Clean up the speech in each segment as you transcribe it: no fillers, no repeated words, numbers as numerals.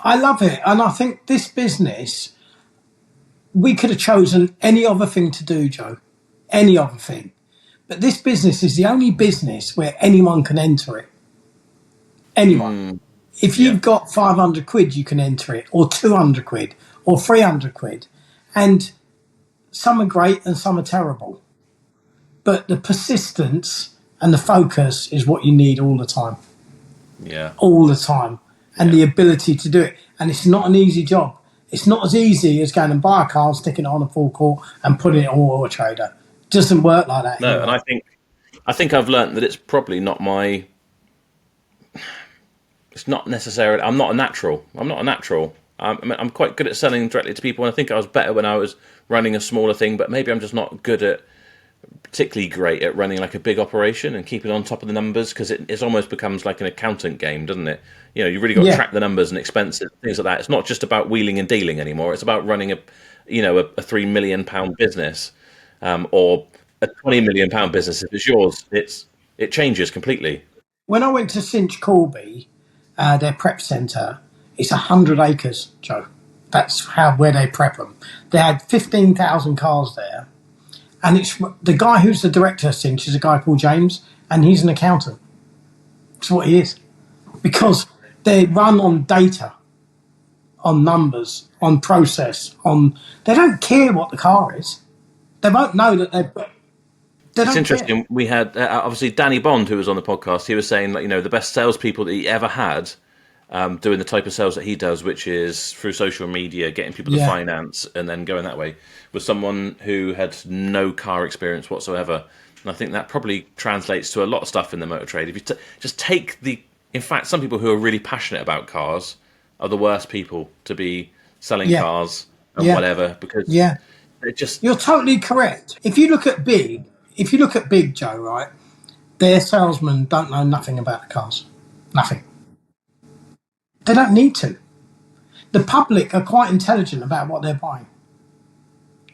I love it. And I think this business, we could have chosen any other thing to do, Joe. Any other thing. But this business is the only business where anyone can enter it. Anyone. If you've got 500 quid, you can enter it, or 200 quid, or 300 quid. And some are great and some are terrible. But the persistence and the focus is what you need all the time. Yeah. All the time. And the ability to do it. And it's not an easy job. It's not as easy as going and buy a car, sticking it on a forecourt and putting it on Auto Trader. It doesn't work like that. No, anymore. and I think I've learned that it's probably not my... It's not necessarily... I'm not a natural. I'm quite good at selling directly to people, and I think I was better when I was running a smaller thing, but maybe I'm just not particularly great at running like a big operation and keeping on top of the numbers, because it almost becomes like an accountant game, doesn't it? You know, you really got to track the numbers and expenses, things like that. It's not just about wheeling and dealing anymore. It's about running a £3 million business, or a £20 million business. If it's yours, it changes completely. When I went to Cinch Corby, their prep centre, it's 100 acres, Joe. That's where they prep them. They had 15,000 cars there. And it's the guy who's the director of Cinch is a guy called James, and he's an accountant. That's what he is. Because they run on data, on numbers, on process, they don't care what the car is. They won't know that It's interesting. Care. We had obviously Danny Bond, who was on the podcast. He was saying that the best salespeople that he ever had doing the type of sales that he does, which is through social media, getting people to finance and then going that way, was someone who had no car experience whatsoever. And I think that probably translates to a lot of stuff in the motor trade. If you just take in fact, some people who are really passionate about cars are the worst people to be selling cars and whatever, because you're totally correct. If you look at Big, Joe, right, their salesmen don't know nothing about the cars. Nothing. They don't need to. The public are quite intelligent about what they're buying.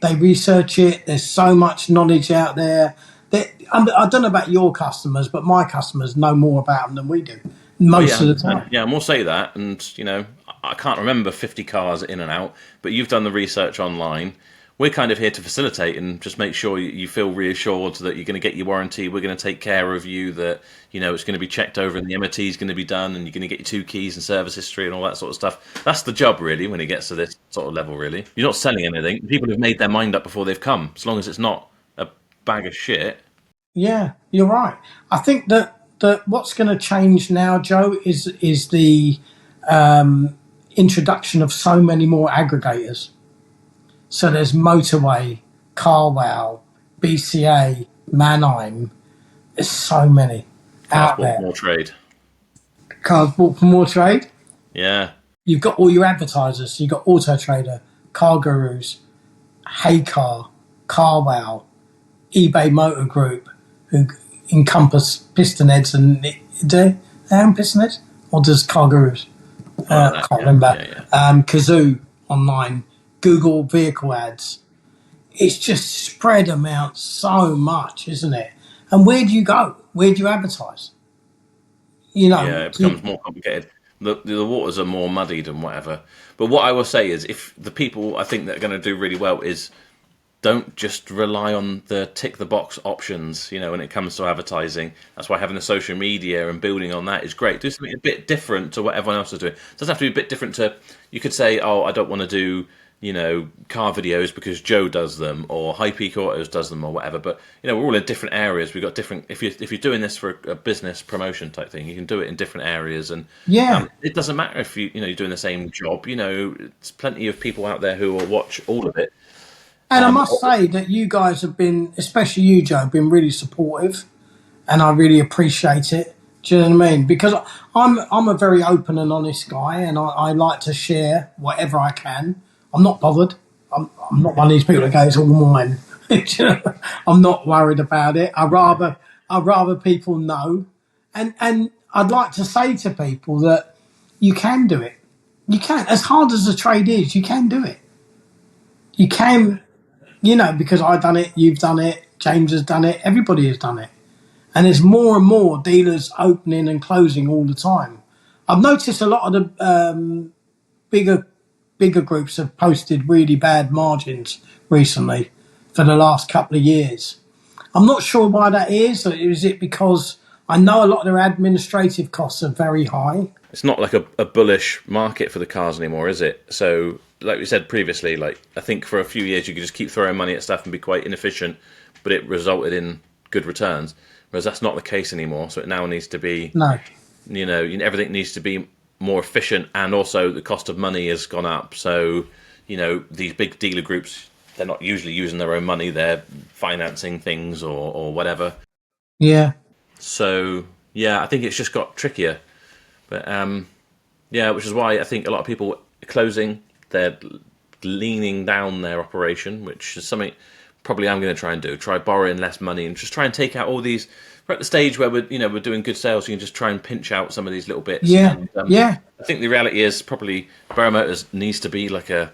They research it. There's so much knowledge out there. I don't know about your customers, but my customers know more about them than we do most of the time. Yeah, and we'll say that. And, I can't remember 50 cars in and out, but you've done the research online. We're kind of here to facilitate and just make sure you feel reassured that you're going to get your warranty. We're going to take care of you, that, it's going to be checked over and the MOT is going to be done and you're going to get your 2 keys and service history and all that sort of stuff. That's the job, really, when it gets to this sort of level, really. You're not selling anything. People have made their mind up before they've come, as long as it's not a bag of shit. Yeah, you're right. I think that what's going to change now, Joe, is the introduction of so many more aggregators. So there's Motorway, CarWow, BCA, Mannheim. There's so many out there. More trade. Cars bought for more trade. Yeah. You've got all your advertisers. You've got Auto Trader, Car Gurus, Heycar, CarWow, eBay Motor Group, who encompass piston heads and do they own piston heads? Or does Car Gurus? I can't remember. Kazoo online. Google vehicle ads. It's just spread them out so much, isn't it? And where do you go? Where do you advertise? It becomes more complicated. The waters are more muddied and whatever. But what I will say is, if the people I think that are going to do really well is don't just rely on the tick the box options, when it comes to advertising. That's why having the social media and building on that is great. Do something a bit different to what everyone else is doing. It doesn't have to be a bit different you could say, I don't want to do car videos because Joe does them, or High Peak Autos does them, or whatever. But we're all in different areas. We've got different. If you're doing this for a business promotion type thing, you can do it in different areas, and it doesn't matter if you're doing the same job. There's plenty of people out there who will watch all of it. And I must say that you guys have been, especially you, Joe, been really supportive, and I really appreciate it. Do you know what I mean? Because I'm a very open and honest guy, and I like to share whatever I can. I'm not bothered. I'm not one of these people that goes, all mine. I'm not worried about it. I'd rather people know. And I'd like to say to people that you can do it. You can. As hard as the trade is, you can do it. You can, because I've done it, you've done it, James has done it, everybody has done it. And there's more and more dealers opening and closing all the time. I've noticed a lot of the bigger groups have posted really bad margins recently for the last couple of years. I'm not sure why that is. Is it because I know a lot of their administrative costs are very high? It's not like a bullish market for the cars anymore, is it? So, like we said previously, like I think for a few years you could just keep throwing money at stuff and be quite inefficient, but it resulted in good returns. Whereas that's not the case anymore. So it now needs to be, No. Everything needs to be more efficient, and also the cost of money has gone up. So, these big dealer groups, they're not usually using their own money; they're financing things or whatever. Yeah. So yeah, I think it's just got trickier. But which is why I think a lot of people are closing. They're leaning down their operation, which is something probably I'm going to try and do. Try borrowing less money and just try and take out all these. We're at the stage where we're doing good sales. So you can just try and pinch out some of these little bits. Yeah. And, Yeah. I think the reality is probably Borough Motors needs to be like it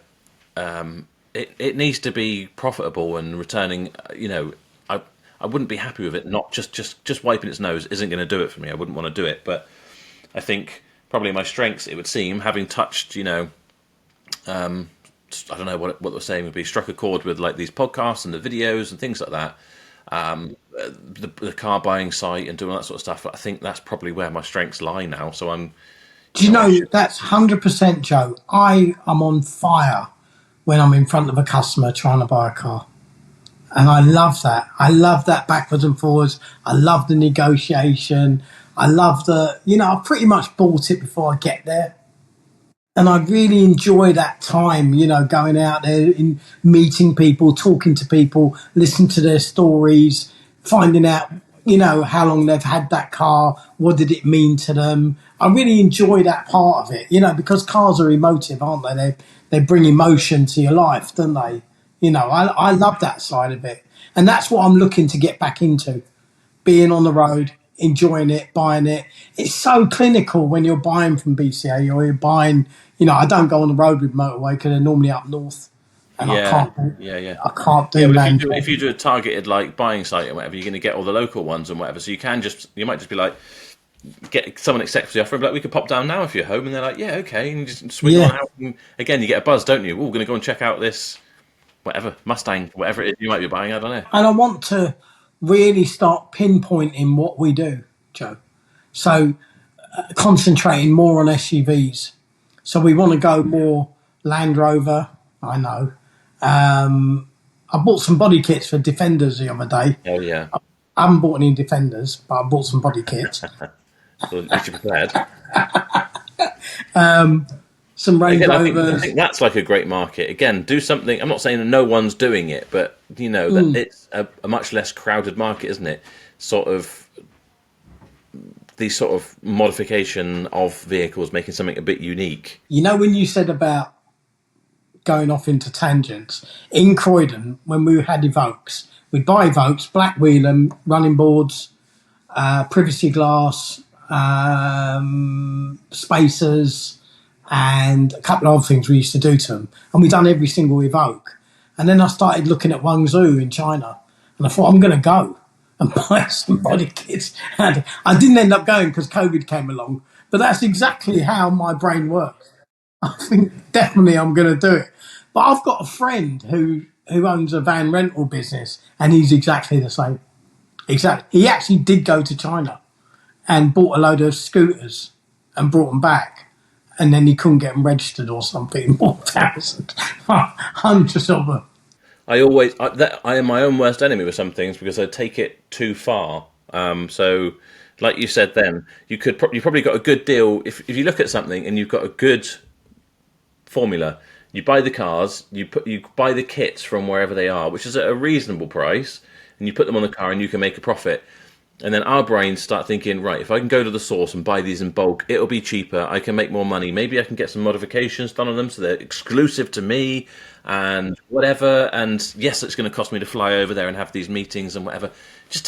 needs to be profitable and returning. I wouldn't be happy with it. Not just wiping its nose isn't going to do it for me. I wouldn't want to do it, but I think probably my strengths, it would seem, having touched, I don't know what they're saying would be, struck a chord with like these podcasts and the videos and things like that. The car buying site and doing that sort of stuff. I think that's probably where my strengths lie now. So I'm. Do you know that's 100%, Joe? I am on fire when I'm in front of a customer trying to buy a car. And I love that. I love that backwards and forwards. I love the negotiation. I love I've pretty much bought it before I get there. And I really enjoy that time, going out there and meeting people, talking to people, listening to their stories, finding out, how long they've had that car, what did it mean to them. I really enjoy that part of it, because cars are emotive, aren't they? They bring emotion to your life, don't they? I love that side of it. And that's what I'm looking to get back into, being on the road, enjoying it, buying it. It's so clinical when you're buying from BCA or you're buying, I don't go on the road with Motorway because they're normally up north. And I can't do land. If you do a targeted like buying site or whatever, you're going to get all the local ones and whatever. So you might just be like, get someone accepts the offer and be like, we could pop down now if you're home. And they're like, yeah, okay. And you just swing on out. And again, you get a buzz, don't you? We're going to go and check out this, whatever, Mustang, whatever it is you might be buying. I don't know. And I want to really start pinpointing what we do, Joe. So concentrating more on SUVs. So we want to go more Land Rover, I know. I bought some body kits for Defenders the other day. Oh, yeah. I haven't bought any Defenders, but I bought some body kits. So at least you're prepared. Some Range Rovers. I think that's like a great market. Again, do something. I'm not saying that no one's doing it, but that it's a much less crowded market, isn't it? Sort of these sort of modification of vehicles, making something a bit unique. When you said about going off into tangents, in Croydon, when we had Evokes, we'd buy Evokes, black wheel them, running boards, privacy glass, spacers, and a couple of other things we used to do to them. And we'd done every single Evoke. And then I started looking at Guangzhou in China, and I thought, I'm going to go and buy some body kits. And I didn't end up going because COVID came along, but that's exactly how my brain works. I think definitely I'm going to do it. But I've got a friend who owns a van rental business, and he's exactly the same. Exactly. He actually did go to China and bought a load of scooters and brought them back, and then he couldn't get them registered or something. 1,000, hundreds of them. I am my own worst enemy with some things because I take it too far. So, like you said, then you probably got a good deal if you look at something and you've got a good formula. You buy the cars, you buy the kits from wherever they are, which is at a reasonable price, and you put them on the car and you can make a profit. And then our brains start thinking, right, if I can go to the source and buy these in bulk, it'll be cheaper. I can make more money. Maybe I can get some modifications done on them so they're exclusive to me and whatever. And yes, it's going to cost me to fly over there and have these meetings and whatever.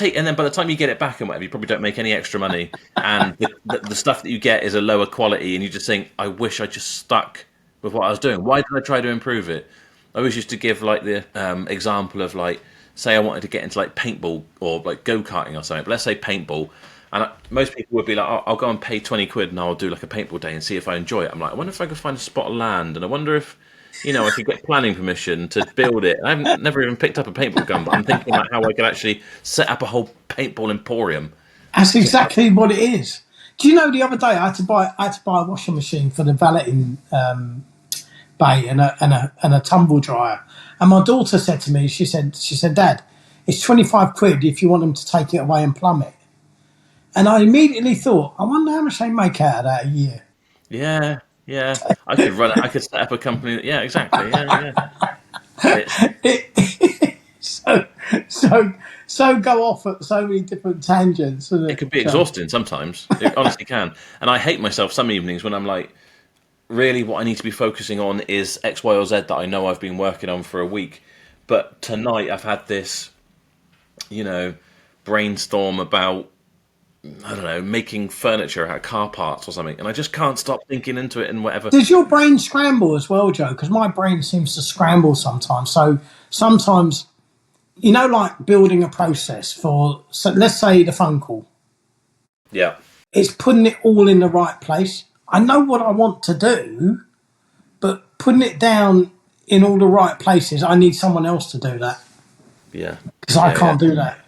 And then by the time you get it back and whatever, you probably don't make any extra money. And the stuff that you get is a lower quality. And you just think, I wish I just stuck with what I was doing. Why did I try to improve it? I always used to give like the example of like, say I wanted to get into like paintball or like go-karting or something, but let's say paintball, And most people would be like, I'll go and pay 20 quid and I'll do like a paintball day and see if I enjoy it. I'm like, I wonder if I could find a spot of land, and I wonder if, I could get planning permission to build it. I've never even picked up a paintball gun, but I'm thinking about how I could actually set up a whole paintball emporium. That's exactly what it is. Do you know, the other day I had to buy a washing machine for the valeting bay and a tumble dryer, and my daughter said to me, she said, Dad, it's 25 quid if you want them to take it away and plumb it. And I immediately thought, I wonder how much they make out of that a year. Yeah, yeah. I could run it. I could set up a company. Yeah, exactly. Yeah, yeah. So go off at so many different tangents. It could be exhausting sometimes. It honestly can. And I hate myself some evenings when I'm like, really what I need to be focusing on is X, Y, or Z that I know I've been working on for a week. But tonight I've had this, brainstorm about, I don't know, making furniture out of car parts or something. And I just can't stop thinking into it and whatever. Does your brain scramble as well, Joe? Because my brain seems to scramble sometimes. So sometimes, like building a process for, so let's say the phone call. Yeah. It's putting it all in the right place. I know what I want to do, but putting it down in all the right places, I need someone else to do that. Yeah. Because I can't do that.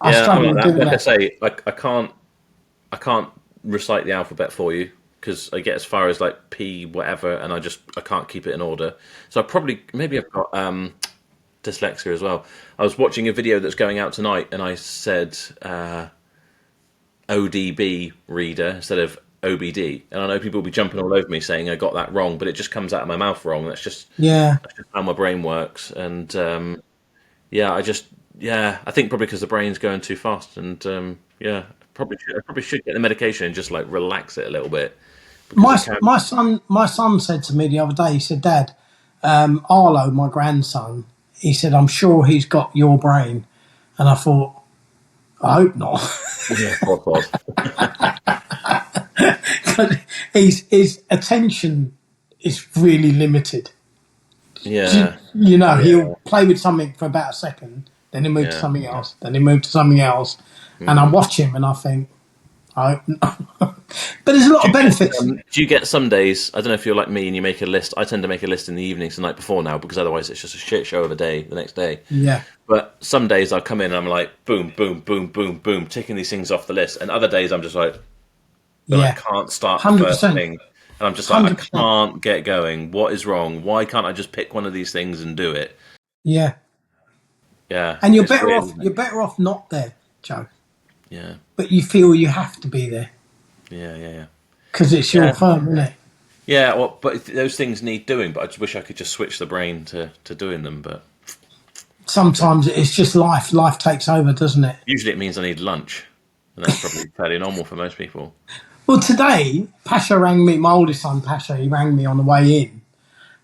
I struggle with doing that. Like I say, I can't recite the alphabet for you because I get as far as like P whatever, and I can't keep it in order. So maybe I've got dyslexia as well. I was watching a video that's going out tonight, and I said ODB reader instead of OBD, and I know people will be jumping all over me saying I got that wrong, but it just comes out of my mouth wrong. That's just how my brain works, and I think probably because the brain's going too fast, and I probably should get the medication and just like relax it a little bit. My son said to me the other day, he said, Dad, Arlo, my grandson, he said, I'm sure he's got your brain. And I thought, I hope not. Yeah, of course. His attention is really limited. Yeah. He'll play with something for about a second, then he'll move to something else, then he'll move to something else. And I watch him and I think, I hope not. But there's a lot of benefits. Do you get some days, I don't know if you're like me and you make a list. I tend to make a list in the evenings the night before now, because otherwise it's just a shit show of a day the next day. Yeah. But some days I'll come in and I'm like, boom, boom, boom, boom, boom, ticking these things off the list. And other days I'm just like, I can't start the 100%. first thing. And I'm just like, 100%. I can't get going. What is wrong? Why can't I just pick one of these things and do it? Yeah. Yeah. And you're better off not there, Joe. Yeah. But you feel you have to be there. Yeah. Because it's your firm, isn't it? Yeah, well, but those things need doing, but I just wish I could just switch the brain to doing them, but... Sometimes it's just life. Life takes over, doesn't it? Usually it means I need lunch, and that's probably fairly normal for most people. Well, today, Pasha rang me, my oldest son, Pasha, he rang me on the way in.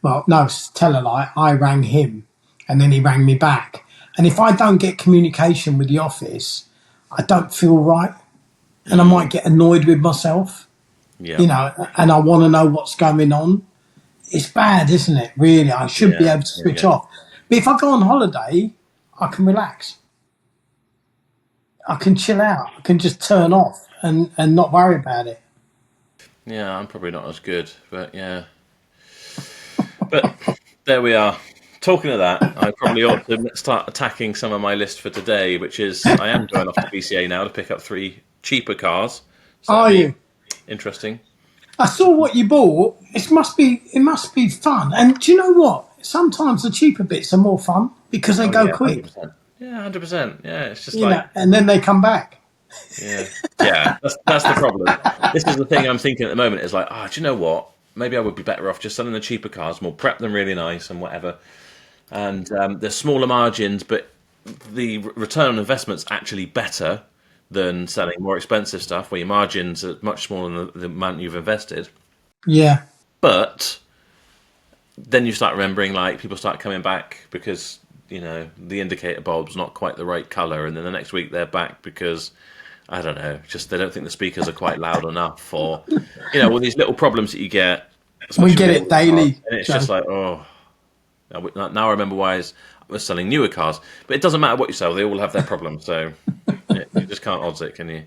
Well, no, tell a lie, I rang him, and then he rang me back. And if I don't get communication with the office, I don't feel right. And I might get annoyed with myself, and I want to know what's going on. It's bad, isn't it? Really, I should be able to switch off. But if I go on holiday, I can relax. I can chill out. I can just turn off and not worry about it. Yeah, I'm probably not as good, but yeah. But there we are. Talking of that, I probably ought to start attacking some of my list for today, which is I am going off to BCA now to pick up 3 cheaper cars. So Are you? Interesting. I saw what you bought. It must be fun. And do you know what? Sometimes the cheaper bits are more fun because they go quick. 100%. Yeah, 100%. Yeah, it's just and then they come back. Yeah, that's the problem. This is the thing I'm thinking at the moment. Is like, do you know what? Maybe I would be better off just selling the cheaper cars. We'll prep them really nice and whatever. And there's smaller margins, but the return on investment's actually better than selling more expensive stuff, where your margins are much smaller than the amount you've invested. Yeah. But then you start remembering, like, people start coming back because, the indicator bulb's not quite the right colour, and then the next week they're back because, I don't know, just they don't think the speakers are quite loud enough, or, all these little problems that you get. We get it daily. And it's just like, now I remember why I was selling newer cars. But it doesn't matter what you sell, they all have their problems, so you just can't odds it, can you?